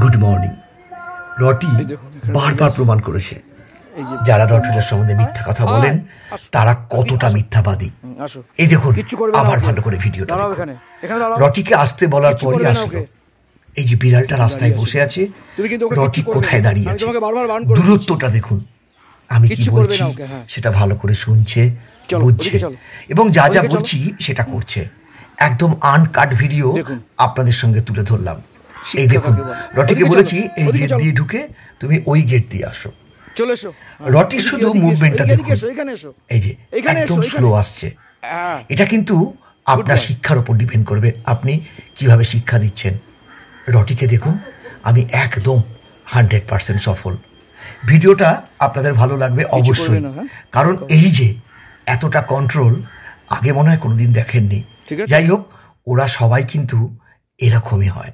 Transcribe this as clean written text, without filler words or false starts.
Good morning. রটি বারবার প্রমাণ করেছে যারা রটিলার সম্বন্ধে মিথ্যা কথা বলেন তারা কতটা মিথ্যাবাদী। এই দেখুন আবার ভালো করে ভিডিওটা। রটিকে আসতে বলার পরই আসলো। এই যে বিড়ালটা রাস্তায় বসে আছে, রটি কোথায় দাঁড়িয়ে আছে, দূরত্বটা দেখুন। আমি কি বলছি সেটা ভালো করে শুনছে, বুঝছে এবং যা যা বলছি সেটা করছে। একদম আনকাট ভিডিও আপনাদের সঙ্গে তুলে ধরলাম। এই দেখুন, রটিকে বলেছি এই গেট দিয়ে ঢুকে তুমি ওই গেট দিয়ে আসো। রটির শুধু মুভমেন্টটা দেখুন, এই যে একদম স্লো আসছে। এটা কিন্তু আপনার শিক্ষার উপর ডিপেন্ড করবে, আপনি কিভাবে শিক্ষা দিচ্ছেন। রটিকে দেখুন, আমি একদম 100% সফল। ভিডিওটা আপনাদের ভালো লাগবে অবশ্যই, কারণ এই যে এতটা কন্ট্রোল আগে মনে হয় কোনোদিন দেখেননি। যাই হোক, ওরা সবাই কিন্তু এরকমই হয়।